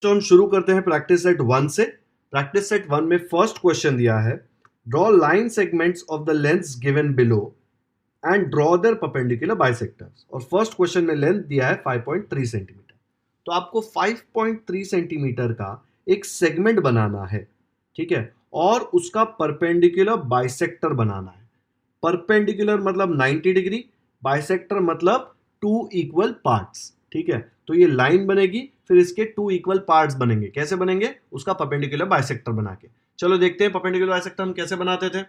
तो हम शुरू करते हैं प्रैक्टिस सेट 1 से। प्रैक्टिस सेट 1 में फर्स्ट क्वेश्चन दिया है, draw line segments of the lengths given below and draw their perpendicular bisectors. और फर्स्ट क्वेश्चन में लेंथ दिया है 5.3 सेंटीमीटर। तो आपको 5.3 सेंटीमीटर का एक सेगमेंट बनाना है, ठीक है, और उसका परपेंडिकुलर बाइसेक्टर बनाना है। परपेंडिकुलर मतलब 90 डिग्री, बाइसेक्टर मतलब टू इक्वल पार्ट्स, ठीक है। तो ये लाइन बनेगी, फिर इसके टू इक्वल पार्ट्स बनेंगे। कैसे बनेंगे? उसका परपेंडिकुलर बाइसेक्टर बना के। चलो देखते हैं परपेंडिकुलर बाइसेक्टर हम कैसे बनाते थे।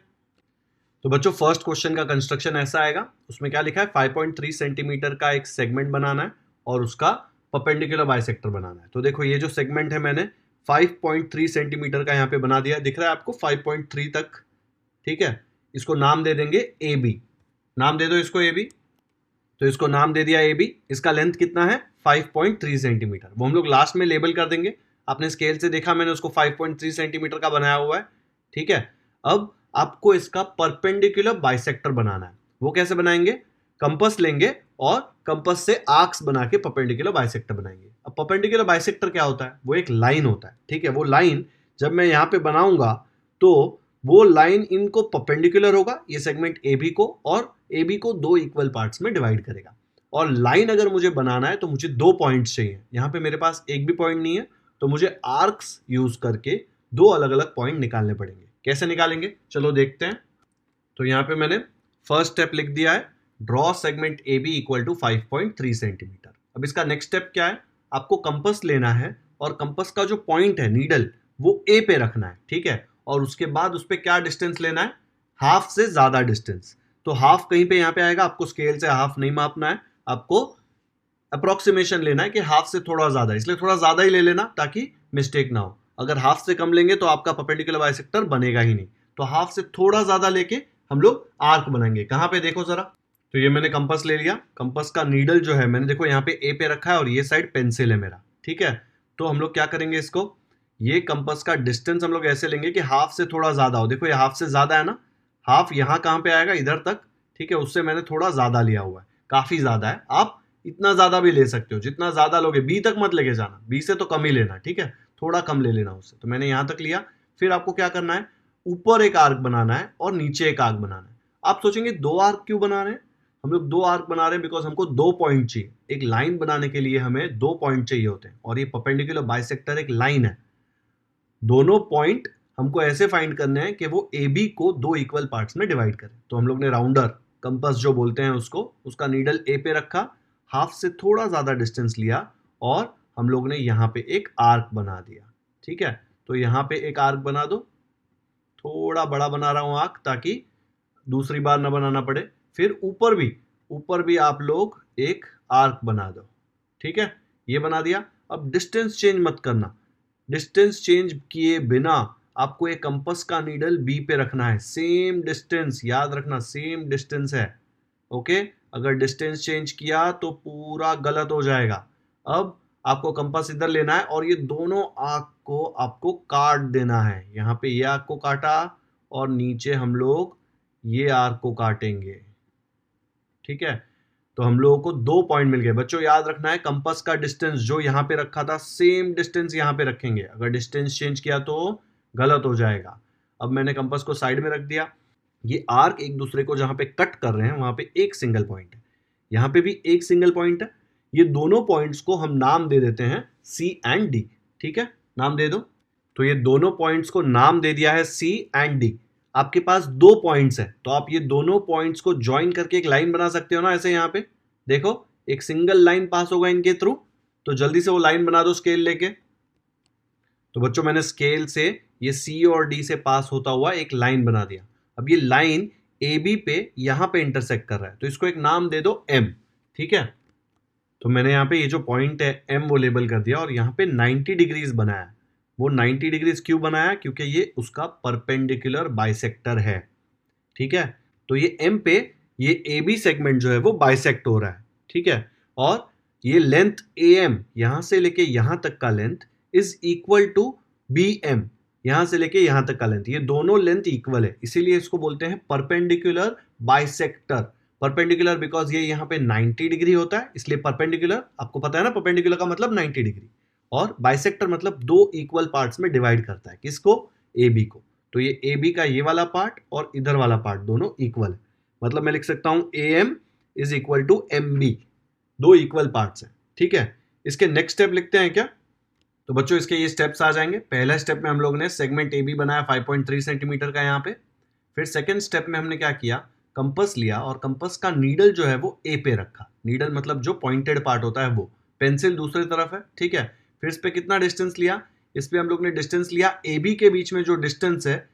तो बच्चों फर्स्ट क्वेश्चन का कंस्ट्रक्शन ऐसा आएगा। उसमें क्या लिखा है? 5.3 सेंटीमीटर का एक सेगमेंट बनाना है और उसका परपेंडिकुलर बाइसेक्टर बनाना है। तो देखो ये जो सेगमेंट है मैंने 5.3 सेंटीमीटर का यहाँ पे बना दिया। दिख रहा है आपको 5.3 तक, ठीक है। इसको नाम दे देंगे ए बी। नाम दे दो इसको ए बी। तो इसको नाम दे दिया ए बी। इसका लेंथ कितना है? 5.3 सेंटीमीटर। वो हम लोग लास्ट में लेबल कर देंगे। आपने स्केल से देखा, मैंने उसको 5.3 सेंटीमीटर का बनाया हुआ है, ठीक है। अब आपको इसका परपेंडिकुलर बाइसेक्टर बनाना है। वो कैसे बनाएंगे? कंपास लेंगे और कंपास से आर्क्स बना के परपेंडिकुलर बाइसेक्टर बनाएंगे। अब परपेंडिकुलर बाइसेक्टर क्या होता है? वो एक लाइन होता है, ठीक है। वो लाइन जब मैं यहाँ पे बनाऊंगा तो वो लाइन इनको परपेंडिकुलर होगा, ये सेगमेंट ए बी को, और ए बी को दो इक्वल पार्ट्स में डिवाइड करेगा। और लाइन अगर मुझे बनाना है तो मुझे दो पॉइंट्स चाहिए। यहाँ पे मेरे पास एक भी पॉइंट नहीं है, तो मुझे आर्क्स यूज करके दो अलग अलग पॉइंट निकालने पड़ेंगे। कैसे निकालेंगे? चलो देखते हैं। तो यहाँ पे मैंने फर्स्ट स्टेप लिख दिया है, draw segment A B equal to 5.3 centimetre. अब इसका नेक्स्ट स्टेप क्या है? आपको कंपास लेना है और कंपास का जो पॉइंट है, नीडल, वो ए पे रखना है, ठीक है। और उसके बाद उस पर क्या डिस्टेंस लेना है? हाफ से ज्यादा डिस्टेंस। तो हाफ कहीं पे यहाँ पे आएगा, आपको स्केल से हाफ नहीं मापना है, आपको अप्रोक्सीमेशन लेना है कि हाफ से थोड़ा ज्यादा, इसलिए थोड़ा ज्यादा ही ले लेना ताकि मिस्टेक ना हो। अगर हाफ से कम लेंगे तो आपका परपेंडिकुलर बाइसेक्टर बनेगा ही नहीं। तो हाफ से थोड़ा ज्यादा लेके हम लोग आर्क बनाएंगे। कहां पे? देखो जरा। तो ये मैंने कंपास ले लिया। कंपास का नीडल जो है मैंने देखो यहाँ पे ए पे रखा है और ये साइड पेंसिल है मेरा, ठीक है। तो हम लोग क्या करेंगे, इसको, ये कंपास का डिस्टेंस हम लोग ऐसे लेंगे कि हाफ से थोड़ा ज्यादा हो। देखो ये हाफ से ज्यादा है ना, हाफ यहाँ कहाँ पे आएगा? इधर तक, ठीक है। उससे मैंने थोड़ा ज्यादा लिया हुआ है, काफी ज्यादा है। आप इतना ज्यादा भी ले सकते हो, जितना ज्यादा लोगे। बी तक मत लेके जाना, बी से तो कम ही लेना, ठीक है। थोड़ा कम ले लेना उससे। तो मैंने यहां तक लिया। फिर आपको क्या करना है? ऊपर एक आर्क बनाना है और नीचे एक आर्क बनाना है। आप सोचेंगे दो आर्क क्यों बना रहे हैं? हम लोग दो आर्क बना रहे हैं बिकॉज हमको दो पॉइंट चाहिए। एक लाइन बनाने के लिए हमें दो पॉइंट चाहिए होते हैं, और ये परपेंडिकुलर बाइसेक्टर एक लाइन है। दोनों पॉइंट हमको ऐसे फाइंड करने हैं कि वो ए बी को दो इक्वल पार्ट्स में डिवाइड करे। तो हम लोग ने राउंडर, कंपास जो बोलते हैं उसको, उसका नीडल ए पे रखा, हाफ से थोड़ा ज्यादा डिस्टेंस लिया, और हम लोग ने यहाँ पे एक आर्क बना दिया, ठीक है। तो यहाँ पे एक आर्क बना दो। थोड़ा बड़ा बना रहा हूं आर्क ताकि दूसरी बार ना बनाना पड़े। फिर ऊपर भी आप लोग एक आर्क बना दो, ठीक है। ये बना दिया। अब डिस्टेंस चेंज मत करना। डिस्टेंस चेंज किए बिना आपको एक कंपास का नीडल बी पे रखना है। सेम डिस्टेंस, याद रखना, सेम डिस्टेंस है, ओके। अगर डिस्टेंस चेंज किया तो पूरा गलत हो जाएगा। अब आपको कंपास इधर लेना है और ये दोनों आर्क को आपको काट देना है। यहाँ पे ये आर्क को काटा और नीचे हम लोग ये आर्क को काटेंगे, ठीक है। तो हम लोगों को दो पॉइंट मिल गए। बच्चों याद रखना है, कंपास का डिस्टेंस जो यहाँ पे रखा था सेम डिस्टेंस यहाँ पे रखेंगे। अगर डिस्टेंस चेंज किया तो गलत हो जाएगा। अब मैंने कंपास को साइड में रख दिया। ये आर्क एक दूसरे को जहां पे कट कर रहे हैं वहां पे एक सिंगल पॉइंट है, यहां पे भी एक सिंगल पॉइंट है। ये दोनों पॉइंट्स को हम नाम दे देते हैं सी एंड डी, ठीक है। नाम दे दो। तो ये दोनों पॉइंट्स को नाम दे दिया है सी एंड डी। आपके पास दो पॉइंट्स है तो आप ये दोनों पॉइंट्स को ज्वाइन करके एक लाइन बना सकते हो ना, ऐसे। यहाँ पे देखो एक सिंगल लाइन पास होगा इनके थ्रू। तो जल्दी से वो लाइन बना दो स्केल लेके। तो बच्चों मैंने स्केल से ये सी और डी से पास होता हुआ एक लाइन बना दिया। अब ये लाइन ए बी पे यहां पे इंटरसेक्ट कर रहा है, तो इसको एक नाम दे दो एम, ठीक है। तो मैंने यहाँ पे ये जो पॉइंट है एम वो लेबल कर दिया, और यहाँ पे 90 डिग्रीज बनाया। वो 90 डिग्रीज क्यों बनाया? क्योंकि ये उसका परपेंडिकुलर बाइसेक्टर है, ठीक है। तो ये एम पे ये ए बी सेगमेंट जो है वो बाइसेक्ट हो रहा है, ठीक है। और ये लेंथ ए एम यहां से लेके यहां तक का length is equal to B M, यहां से लेके यहां तक का लेंथ, ये दोनों लेंथ इक्वल है, इसीलिए इसको बोलते हैं परपेंडिकुलर बाइसेक्टर। परपेंडिकुलर बिकॉज ये यहाँ पे 90 डिग्री होता है, इसलिए परपेंडिकुलर। आपको पता है ना परपेंडिकुलर का मतलब 90 डिग्री। और बाइसेक्टर मतलब दो इक्वल पार्ट्स में डिवाइड करता है, किसको? ए बी को। तो ये ए बी का ये वाला पार्ट और इधर वाला पार्ट दोनों इक्वल है, मतलब मैं लिख सकता हूं A M is equal to M B, दो इक्वल पार्ट्स हैं, ठीक है। इसके नेक्स्ट स्टेप लिखते हैं क्या? तो बच्चों इसके ये स्टेप्स आ जाएंगे। पहला स्टेप में हम लोग ने सेगमेंट ए बी बनाया 5.3 सेंटीमीटर का यहाँ पे। फिर सेकेंड स्टेप में हमने क्या किया, कंपस लिया और कंपस का नीडल जो है वो ए पे रखा। नीडल मतलब जो पॉइंटेड पार्ट होता है वो, पेंसिल दूसरी तरफ है, ठीक है। फिर इस पे कितना डिस्टेंस लिया? इस पे हम लोग ने डिस्टेंस लिया ए बी के बीच में जो डिस्टेंस है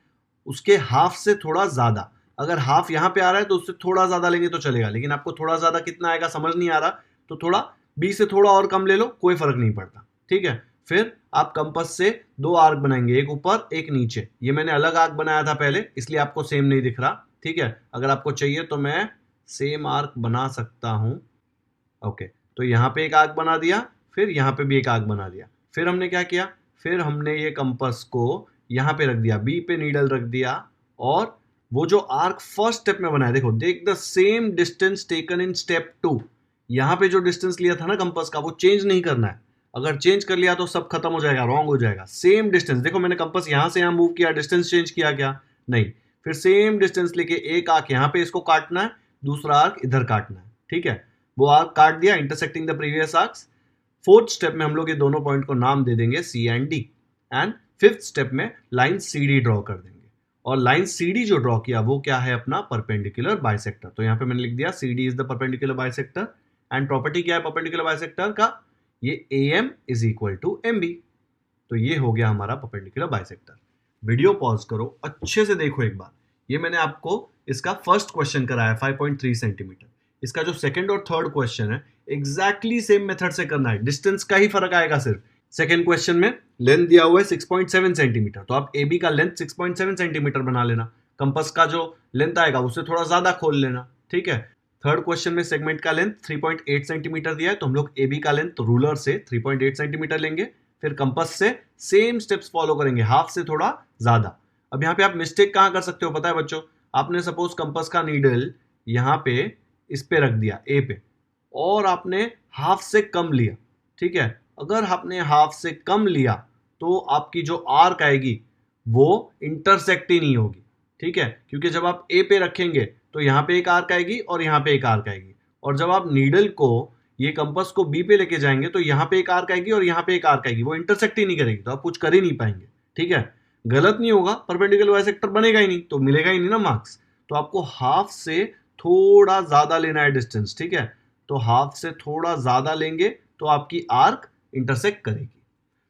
उसके हाफ से थोड़ा ज्यादा। अगर हाफ यहाँ पे आ रहा है तो उससे थोड़ा ज्यादा लेंगे तो चलेगा, लेकिन आपको थोड़ा ज्यादा कितना आएगा समझ नहीं आ रहा, तो थोड़ा बी से थोड़ा और कम ले लो, कोई फर्क नहीं पड़ता, ठीक है। फिर आप कंपास से दो आर्क बनाएंगे, एक ऊपर एक नीचे। ये मैंने अलग आर्क बनाया था पहले, इसलिए आपको सेम नहीं दिख रहा, ठीक है। अगर आपको चाहिए तो मैं सेम आर्क बना सकता हूं। ओके, तो यहाँ पे एक आर्क बना दिया, फिर यहाँ पे भी एक आर्क बना दिया। फिर हमने क्या किया, फिर हमने ये कंपास को यहाँ पे रख दिया, बी पे नीडल रख दिया, और वो जो आर्क फर्स्ट स्टेप में बनाया, देखो देख the same distance taken in step 2। यहाँ पे जो डिस्टेंस लिया था ना कंपास का, वो चेंज नहीं करना है। अगर चेंज कर लिया तो सब खत्म हो जाएगा, रॉन्ग हो जाएगा। सेम डिस्टेंस, देखो मैंने कंपास यहाँ से यहाँ मूव किया, डिस्टेंस चेंज किया क्या? नहीं। फिर सेम डिस्टेंस लेके एक आर्क यहाँ पे इसको काटना है, दूसरा आर्क इधर काटना है, ठीक है। वो आर्क काट दिया, intersecting the previous arcs. Fourth step में हम लोग ये दोनों पॉइंट को नाम दे देंगे C and D, and fifth step में लाइन सी डी ड्रॉ कर देंगे। और लाइन सी डी जो ड्रॉ किया वो क्या है? अपना परपेंडिकुलर बाइसेक्टर। तो यहाँ पे मैंने लिख दिया C D is the perpendicular bisector, and property क्या है परपेंडिकुलर बाइसेक्टर का? ये A M is equal to M B. तो ये हो गया हमारा परपेंडिकुलर बाइसेक्टर। वीडियो पॉज करो, अच्छे से देखो एक बार। ये मैंने आपको इसका फर्स्ट क्वेश्चन कराया 5.3 सेंटीमीटर। इसका जो सेकंड और थर्ड क्वेश्चन है एग्जैक्टली सेम मेथड से करना है, डिस्टेंस का ही फर्क आएगा सिर्फ। सेकंड क्वेश्चन में लेंथ दिया हुआ है 6.7 सेंटीमीटर, तो आप ए बी का लेंथ 6.7 सेंटीमीटर बना लेना। कंपास का जो लेंथ आएगा उससे थोड़ा ज्यादा खोल लेना, ठीक है। थर्ड क्वेश्चन में सेगमेंट का लेंथ 3.8 सेंटीमीटर दिया है, तो हम लोग ए बी का लेंथ रूलर से 3.8 सेंटीमीटर लेंगे। फिर कंपास से सेम स्टेप्स फॉलो करेंगे, हाफ से थोड़ा ज्यादा। अब यहाँ पे आप मिस्टेक कहाँ कर सकते हो पता है बच्चों? आपने सपोज कंपास का नीडल यहाँ पे इस पे रख दिया ए पे, और आपने हाफ से कम लिया, ठीक है। अगर आपने हाफ से कम लिया तो आपकी जो आर्क आएगी वो इंटरसेक्ट ही नहीं होगी, ठीक है। क्योंकि जब आप ए पे रखेंगे तो यहाँ पे एक आर्क आएगी और यहाँ पे एक आर्क आएगी, और जब आप नीडल को ये कंपास को बी पे लेके जाएंगे तो यहाँ पे एक आर्क आएगी और यहाँ पे एक आर्क आएगी, वो इंटरसेक्ट ही नहीं करेगी, तो आप कुछ कर ही नहीं पाएंगे, ठीक है। गलत नहीं होगा, परपेंडिकुलर बाइसेक्टर बनेगा ही नहीं तो मिलेगा ही नहीं ना मार्क्स। तो आपको हाफ से थोड़ा ज्यादा लेना है डिस्टेंस, ठीक है। तो हाफ से थोड़ा ज्यादा लेंगे तो आपकी आर्क इंटरसेक्ट करेगी।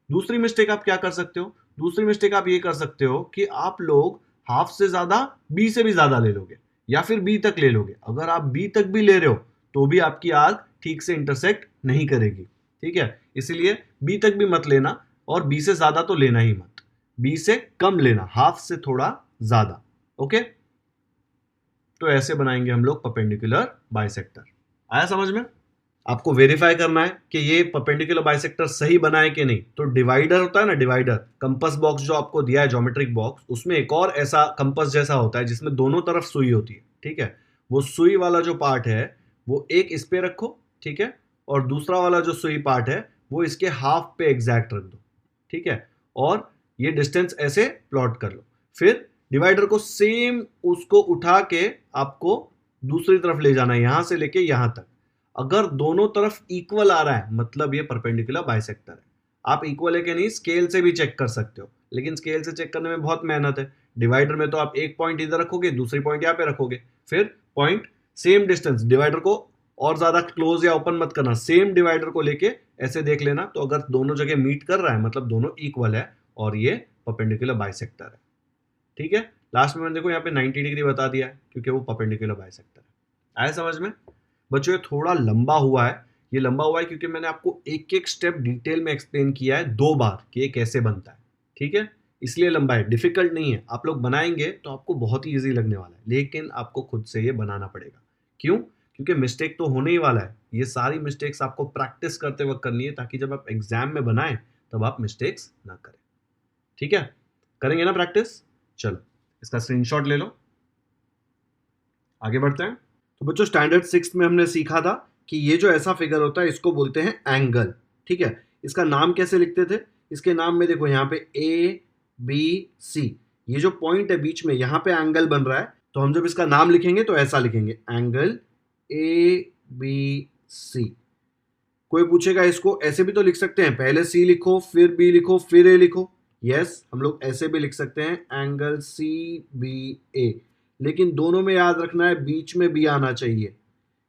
दूसरी मिस्टेक आप क्या कर सकते हो? दूसरी मिस्टेक आप ये कर सकते हो कि आप लोग हाफ से ज्यादा बी से भी ज्यादा ले लोगे, या फिर बी तक ले लोगे। अगर आप बी तक भी ले रहे हो तो भी आपकी आर्क ठीक से इंटरसेक्ट नहीं करेगी, ठीक है। इसीलिए बी तक भी मत लेना, और बी से ज्यादा तो लेना ही मत, बी से कम लेना, हाफ से थोड़ा ज्यादा, ओके। तो ऐसे बनाएंगे हम लोग परपेंडिकुलर बाइसेक्टर। आया समझ में? आपको वेरीफाई करना है कि ये परपेंडिकुलर बाइसेक्टर सही बना है कि नहीं। तो डिवाइडर होता है ना, डिवाइडर, कंपास बॉक्स जो आपको दिया है ज्योमेट्रिक बॉक्स, उसमें एक और ऐसा कंपास जैसा होता है जिसमें दोनों तरफ सुई होती है, ठीक है। वो सुई वाला जो पार्ट है वो एक इस पे रखो, ठीक है, और दूसरा वाला जो सुई पार्ट है वो इसके हाफ पे एग्जैक्ट रख दो, ठीक है। और ये डिस्टेंस ऐसे प्लॉट कर लो। फिर डिवाइडर को सेम उसको उठा के आपको दूसरी तरफ ले जाना है, यहां से लेके यहां तक। अगर दोनों तरफ इक्वल आ रहा है मतलब ये परपेंडिकुलर बाइसेक्टर है। आप इक्वल है कि नहीं स्केल से भी चेक कर सकते हो, लेकिन स्केल से चेक करने में बहुत मेहनत है। डिवाइडर में तो आप एक पॉइंट इधर रखोगे, दूसरी पॉइंट यहाँ पे रखोगे, फिर पॉइंट सेम डिस्टेंस, डिवाइडर को और ज्यादा क्लोज या ओपन मत करना, सेम डिवाइडर को लेके ऐसे देख लेना। तो अगर दोनों जगह मीट कर रहा है मतलब दोनों इक्वल है और ये परपेंडिकुलर बाइसेक्टर है, ठीक है। लास्ट में मैंने देखो यहाँ पे 90 डिग्री बता दिया है क्योंकि वो परपेंडिकुलर बाइसेक्टर है। आया समझ में? बच्चों ये थोड़ा लंबा हुआ है, ये लंबा हुआ है क्योंकि मैंने आपको एक एक स्टेप डिटेल में एक्सप्लेन किया है 2 बार कि ये कैसे बनता है, ठीक है। इसलिए लंबा है, डिफिकल्ट नहीं है। आप लोग बनाएंगे तो आपको बहुत ही ईजी लगने वाला है, लेकिन आपको खुद से ये बनाना पड़ेगा। क्यों? क्योंकि मिस्टेक तो होने ही वाला है। ये सारी मिस्टेक्स आपको प्रैक्टिस करते वक्त करनी है ताकि जब आप एग्जाम में बनाएं तब आप मिस्टेक्स ना करें, ठीक है। करेंगे ना प्रैक्टिस? चलो इसका स्क्रीनशॉट ले लो, आगे बढ़ते हैं। तो बच्चों स्टैंडर्ड 6 में हमने सीखा था कि ये जो ऐसा फिगर होता है इसको बोलते हैं एंगल, ठीक है। इसका नाम कैसे लिखते थे? इसके नाम में देखो यहाँ पे ए बी सी, ये जो पॉइंट है बीच में, यहाँ पे एंगल बन रहा है, तो हम जब इसका नाम लिखेंगे तो ऐसा लिखेंगे, एंगल ए बी सी। कोई पूछेगा इसको ऐसे भी तो लिख सकते हैं, पहले सी लिखो फिर बी लिखो फिर ए लिखो। यस, हम लोग ऐसे भी लिख सकते हैं, एंगल सी बी ए, लेकिन दोनों में याद रखना है बीच में बी आना चाहिए,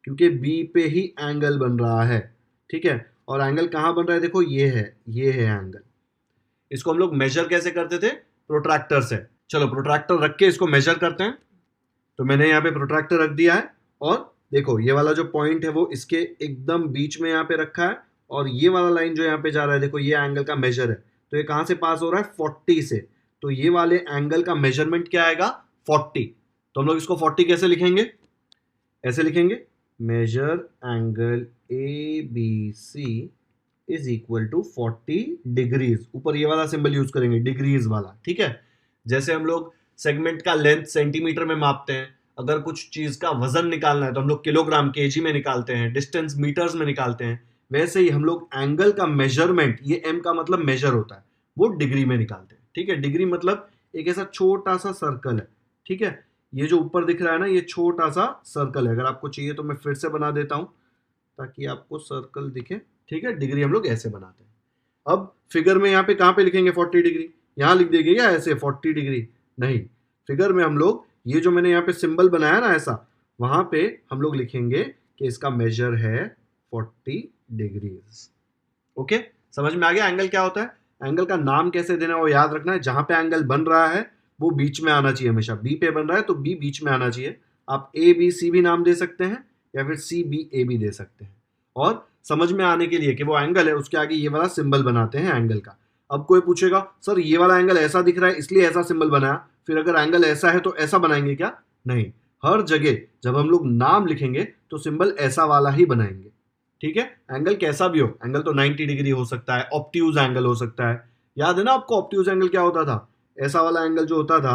क्योंकि बी पे ही एंगल बन रहा है। ठीक है, और एंगल कहाँ बन रहा है? देखो ये है एंगल। इसको हम लोग मेजर कैसे करते थे? प्रोट्रैक्टर से। चलो प्रोट्रैक्टर रख के इसको मेजर करते हैं। तो मैंने यहाँ पे प्रोट्रैक्टर रख दिया है, और देखो ये वाला जो पॉइंट है वो इसके एकदम बीच में यहाँ पे रखा है, और ये वाला लाइन जो यहाँ पे जा रहा है, देखो ये एंगल का मेजर है, तो ये कहाँ से पास हो रहा है? 40 से। तो ये वाले एंगल का मेजरमेंट क्या आएगा? 40। तो हम लोग इसको 40 कैसे लिखेंगे? ऐसे लिखेंगे, major angle A B C is equal to 40 degrees. ऊपर ये वाला सिंबल यूज करेंगे, डिग्रीज वाला। ठीक है, जैसे हम लोग सेगमेंट का लेंथ सेंटीमीटर में मापते हैं, अगर कुछ चीज का वजन निकालना है तो हम लोग किलोग्राम केजी में निकालते हैं, डिस्टेंस मीटर्स में निकालते हैं, वैसे ही हम लोग एंगल का मेजरमेंट, ये एम का मतलब मेजर होता है, वो डिग्री में निकालते हैं। ठीक है, डिग्री मतलब एक ऐसा छोटा सा सर्कल है। ठीक है, ये जो ऊपर दिख रहा है ना, ये छोटा सा सर्कल है। अगर आपको चाहिए तो मैं फिर से बना देता हूं ताकि आपको सर्कल दिखे। ठीक है, डिग्री हम लोग ऐसे बनाते हैं। अब फिगर में यहाँ पे कहाँ पे लिखेंगे 40 डिग्री? यहाँ लिख देंगे क्या ऐसे 40 डिग्री? नहीं, फिगर में हम लोग ये जो मैंने यहाँ पे सिंबल बनाया ना ऐसा, वहां पे हम लोग लिखेंगे कि इसका मेजर है 40 डिग्रीज। ओके, समझ में आ गया एंगल क्या होता है? एंगल का नाम कैसे देना है वो याद रखना है। जहां पे एंगल बन रहा है वो बीच में आना चाहिए हमेशा। बी पे बन रहा है तो बी बीच में आना चाहिए। आप ए बी सी भी नाम दे सकते हैं, या फिर सी बी ए भी दे सकते हैं। और समझ में आने के लिए कि वो एंगल है, उसके आगे ये वाला सिंबल बनाते हैं एंगल का। अब कोई पूछेगा सर ये वाला एंगल ऐसा दिख रहा है इसलिए ऐसा सिंबल बनाया, फिर अगर एंगल ऐसा है तो ऐसा बनाएंगे क्या? नहीं, हर जगह जब हम लोग नाम लिखेंगे तो सिंबल ऐसा वाला ही बनाएंगे। ठीक है, एंगल कैसा भी हो, एंगल तो 90 डिग्री हो सकता है, ऑब्ट्यूज एंगल हो सकता है। याद है ना आपको ऑब्ट्यूज एंगल क्या होता था? ऐसा वाला एंगल जो होता था,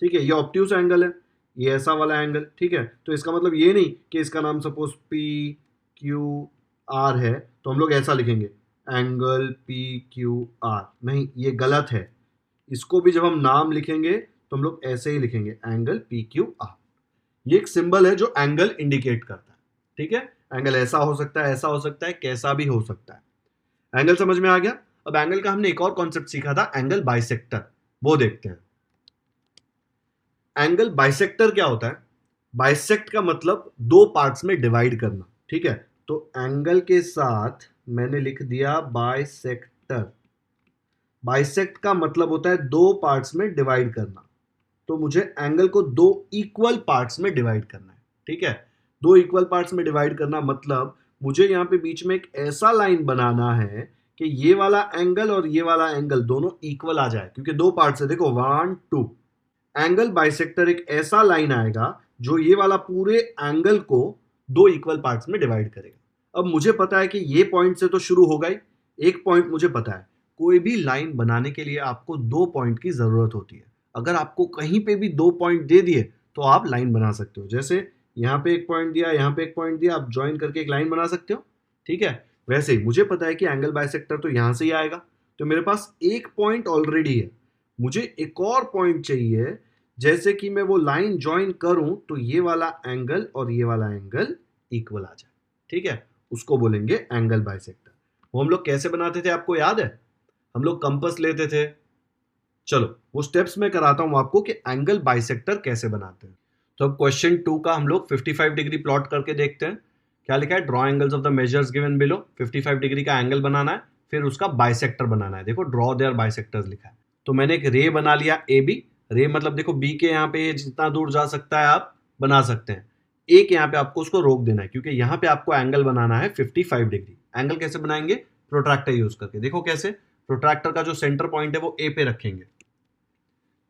ठीक है, ये ऑब्ट्यूज एंगल है, ये ऐसा वाला एंगल। ठीक है, तो इसका मतलब ये नहीं कि इसका नाम सपोज पी क्यू आर है तो हम लोग ऐसा लिखेंगे, एंगल पी क्यू आर। नहीं, ये गलत है। इसको भी जब हम नाम लिखेंगे तो हम लोग ऐसे ही लिखेंगे, एंगल पी क्यू आर। ये एक सिंबल है जो एंगल इंडिकेट करता है। ठीक है, एंगल ऐसा हो सकता है, ऐसा हो सकता है, कैसा भी हो सकता है। एंगल समझ में आ गया। अब एंगल का हमने एक और कॉन्सेप्ट सीखा था, एंगल बाइसेक्टर, वो देखते हैं। एंगल बाइसेक्टर क्या होता है? बाइसेक्ट का मतलब दो पार्ट्स में डिवाइड करना। ठीक है, तो एंगल के साथ मैंने लिख दिया बाइसेक्टर। बाइसेक्ट का मतलब होता है दो पार्ट्स में डिवाइड करना। तो मुझे एंगल को दो इक्वल पार्ट्स में डिवाइड करना है। ठीक है, दो इक्वल पार्ट्स में डिवाइड करना मतलब मुझे यहाँ पे बीच में एक ऐसा लाइन बनाना है कि ये वाला एंगल और ये वाला एंगल दोनों इक्वल आ जाए, क्योंकि दो पार्ट्स है। देखो 1 2, एंगल बाइसेक्टर एक ऐसा लाइन आएगा जो ये वाला पूरे एंगल को दो इक्वल पार्ट्स में डिवाइड करेगा। अब मुझे पता है कि ये पॉइंट से तो शुरू होगा ही, एक पॉइंट मुझे पता है। कोई भी लाइन बनाने के लिए आपको दो पॉइंट की जरूरत होती है। अगर आपको कहीं पे भी दो पॉइंट दे दिए तो आप लाइन बना सकते हो। जैसे यहाँ पे एक पॉइंट दिया, यहाँ पे एक पॉइंट दिया, आप ज्वाइन करके एक लाइन बना सकते हो। ठीक है, वैसे ही मुझे पता है कि एंगल बाइसेक्टर तो यहाँ से ही आएगा, तो मेरे पास एक पॉइंट ऑलरेडी है। मुझे एक और पॉइंट चाहिए, जैसे कि मैं वो लाइन ज्वाइन करूं तो ये वाला एंगल और ये वाला एंगल इक्वल आ जाए। ठीक है, उसको बोलेंगे एंगल बाइसेक्टर। वो हम लोग कैसे बनाते थे आपको याद है? हम लोग कंपास लेते थे। चलो वो स्टेप्स में कराता हूं आपको कि एंगल बाइसेक्टर कैसे बनाते हैं। तो अब क्वेश्चन 2 का हम लोग 55 डिग्री प्लॉट करके देखते हैं। क्या लिखा है? Draw angles of the measures given below. 55 degree का एंगल बनाना है, फिर उसका बाइसेक्टर बनाना है। देखो ड्रॉ देयर बाइसेक्टर्स लिखा है। तो मैंने एक रे बना लिया ए बी। रे मतलब देखो बी के यहाँ पे जितना दूर जा सकता है आप बना सकते हैं। ए के यहाँ पे आपको उसको रोक देना है, क्योंकि यहाँ पे आपको एंगल बनाना है 55 डिग्री। एंगल कैसे बनाएंगे? प्रोट्रैक्टर यूज करके। देखो कैसे, प्रोट्रैक्टर का जो सेंटर पॉइंट है वो ए पे रखेंगे।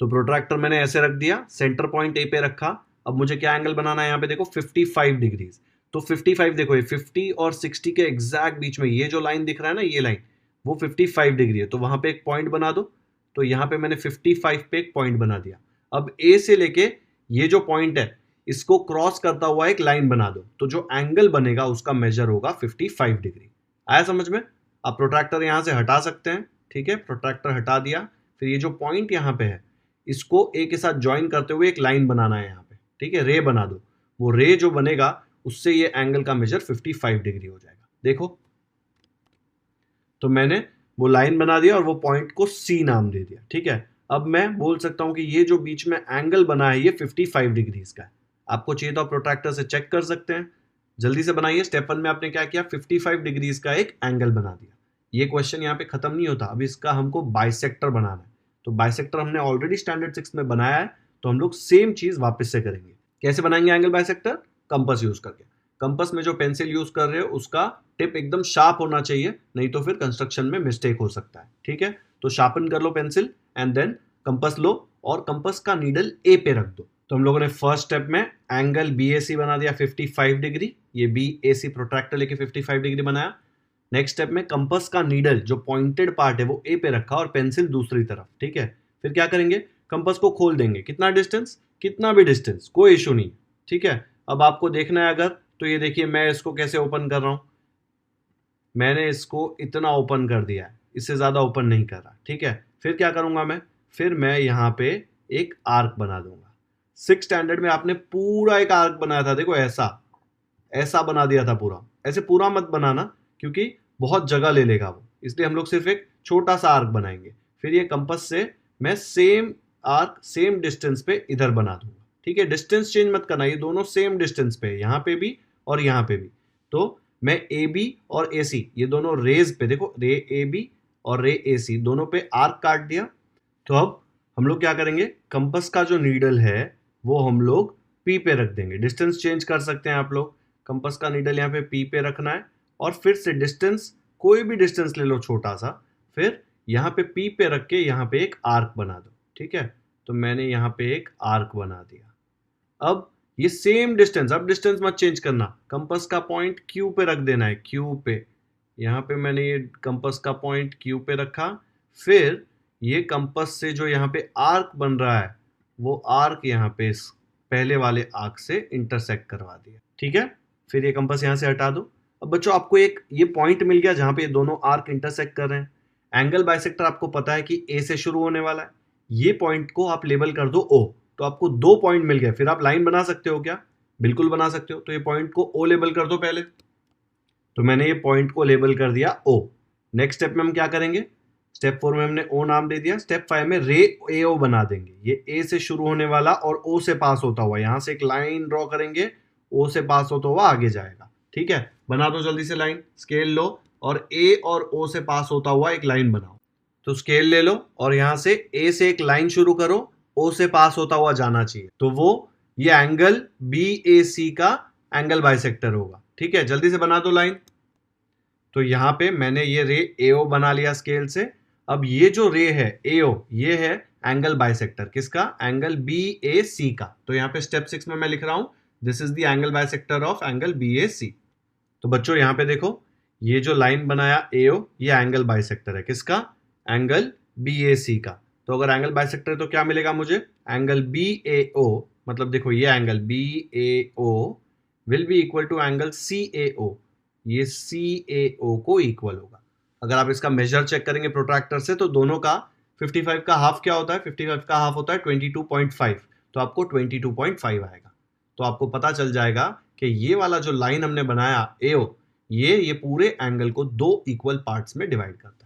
तो प्रोट्रैक्टर मैंने ऐसे रख दिया, सेंटर पॉइंट ए पे रखा। अब मुझे क्या एंगल बनाना है यहाँ पे? देखो 55 डिग्रीज। तो 55 देखो, ये 50 और 60 के एग्जैक्ट बीच में ये जो लाइन दिख रहा है ना, ये लाइन वो 55 डिग्री है। तो वहां पे एक पॉइंट बना दो। तो यहाँ पे मैंने 55 पे एक पॉइंट बना दिया। अब ए से लेके ये जो पॉइंट है इसको क्रॉस करता हुआ एक लाइन बना दो, तो जो एंगल बनेगा उसका मेजर होगा 55 डिग्री। आया समझ में? आप प्रोट्रैक्टर यहां से हटा सकते हैं, ठीक है, प्रोट्रैक्टर हटा दिया। फिर ये जो पॉइंट यहाँ पे है इसको ए के साथ ज्वाइन करते हुए एक लाइन बनाना है यहाँ पे, ठीक है, रे बना दो। वो रे जो बनेगा उससे ये एंगल का मेजर 55 डिग्री हो जाएगा। देखो, तो मैंने वो लाइन बना दिया और वो पॉइंट को सी नाम दे दिया, ठीक है। अब मैं बोल सकता हूं कि ये जो बीच में एंगल बना है ये 55 डिग्रीज का है। आपको चाहिए तो आप प्रोट्रैक्टर से चेक कर सकते हैं। जल्दी से बनाइए। स्टेप 1 में आपने क्या किया, 55 डिग्रीज का एक एंगल बना दिया। ये क्वेश्चन यहाँ पे खत्म नहीं होता, अब इसका हमको बाइसेक्टर बनाना है। तो बाइसेक्टर हमने ऑलरेडी स्टैंडर्ड 6 में बनाया है, तो हम लोग सेम चीज वापस से करेंगे। कैसे बनाएंगे एंगल बाइसेक्टर? कंपास यूज करके। कंपास में जो पेंसिल यूज कर रहे हो उसका टिप एकदम शार्प होना चाहिए, नहीं तो फिर कंस्ट्रक्शन में मिस्टेक हो सकता है, ठीक है। तो शार्पन कर लो पेंसिल एंड देन कंपास लो और कंपास का नीडल ए पे रख दो। तो हम लोगों ने फर्स्ट स्टेप में एंगल BAC बना दिया 55 डिग्री, ये BAC प्रोट्रैक्टर लेके 55 डिग्री बनाया। नेक्स्ट स्टेप में कंपास का नीडल जो पॉइंटेड पार्ट है वो ए पे रखा और पेंसिल दूसरी तरफ, ठीक है। फिर क्या करेंगे, कंपास को खोल देंगे, कितना डिस्टेंस, कितना भी डिस्टेंस, कोई इशू नहीं, ठीक है। अब आपको देखना है अगर, तो ये देखिए मैं इसको कैसे ओपन कर रहा हूं, मैंने इसको इतना ओपन कर दिया है, इससे ज्यादा ओपन नहीं कर रहा, ठीक है। फिर क्या करूंगा मैं, फिर मैं यहाँ पे एक आर्क बना दूंगा। 6 स्टैंडर्ड में आपने पूरा एक आर्क बनाया था, देखो ऐसा ऐसा बना दिया था पूरा। ऐसे पूरा मत बनाना क्योंकि बहुत जगह ले लेगा वो, इसलिए हम लोग सिर्फ एक छोटा सा आर्क बनाएंगे। फिर ये कंपास से मैं सेम आर्क सेम डिस्टेंस पे इधर बना दूंगा, ठीक है। डिस्टेंस चेंज मत करना, ये दोनों सेम डिस्टेंस पे, यहाँ पे भी और यहाँ पे भी। तो मैं AB और AC ये दोनों रेज पे, देखो रे AB और रे AC दोनों पे आर्क काट दिया। तो अब हम लोग क्या करेंगे, कंपास का जो नीडल है वो हम लोग P पे रख देंगे। डिस्टेंस चेंज कर सकते हैं आप लोग, कंपास का नीडल यहाँ पे P पे रखना है और फिर से डिस्टेंस कोई भी डिस्टेंस ले लो छोटा सा, फिर यहाँ पे P पे रख के यहाँ पे एक आर्क बना दो, ठीक है। तो मैंने यहाँ पे एक आर्क बना दिया। अब ये सेम डिस्टेंस, अब डिस्टेंस मत चेंज करना, कंपास का पॉइंट Q पे रख देना है, Q पे। यहाँ पे मैंने ये कंपास का पॉइंट Q पे रखा। फिर ये कंपास से जो यहाँ पे आर्क बन रहा है वो आर्क यहाँ पे इस पहले वाले आर्क से इंटरसेक्ट करवा दिया, ठीक है। फिर ये कंपास यहाँ से हटा दो। अब बच्चों आपको एक ये पॉइंट मिल गया जहाँ पे ये दोनों आर्क इंटरसेक्ट कर रहे हैं। एंगल बाइसेक्टर आपको पता है कि A से शुरू होने वाला है, ये पॉइंट को आप लेबल कर दो O, तो आपको 2 पॉइंट मिल गए। फिर आप लाइन बना सकते हो क्या? बिल्कुल बना सकते हो। तो ये पॉइंट को O लेबल कर दो पहले। तो मैंने ये पॉइंट को लेबल कर दिया O। नेक्स्ट स्टेप में हम क्या करेंगे, स्टेप 4 में हमने O नाम दे दिया। स्टेप 5 में रे AO बना देंगे, ये A से शुरू होने वाला और O से पास होता हुआ, यहां से एक लाइन ड्रॉ करेंगे, O से पास होता हुआ आगे जाएगा, ठीक है। बना दो जल्दी से लाइन, स्केल लो और A और O से पास होता हुआ एक लाइन बनाओ। तो स्केल ले लो और यहां से A से एक लाइन शुरू करो, O से पास होता हुआ जाना चाहिए, तो वो ये एंगल BAC का एंगल बाइसेक्टर होगा, ठीक है। जल्दी से बना दो लाइन। तो यहां पे मैंने ये रे AO बना लिया स्केल से। अब ये जो रे है AO, ये है एंगल बाइसेक्टर, किसका? एंगल BAC का। तो यहाँ पे स्टेप 6 में मैं लिख रहा हूं this is the angle bisector of angle BAC। तो बच्चों यहाँ पे देखो, ये जो लाइन बनाया AO, ये एंगल बाइसेक्टर है, किसका? एंगल BAC का। तो अगर एंगल बाइसेक्टर है तो क्या मिलेगा मुझे? एंगल BAO, मतलब देखो ये angle BAO will be equal to angle CAO, ये CAO को इक्वल होगा। अगर आप इसका मेजर चेक करेंगे प्रोट्रैक्टर से तो दोनों का 55 का हाफ क्या होता है? 55 का हाफ होता है 22.5, तो आपको 22.5 आएगा। तो आपको पता चल जाएगा कि ये वाला जो लाइन हमने बनाया AO, ये पूरे एंगल को 2 इक्वल पार्ट्स में डिवाइड करता है।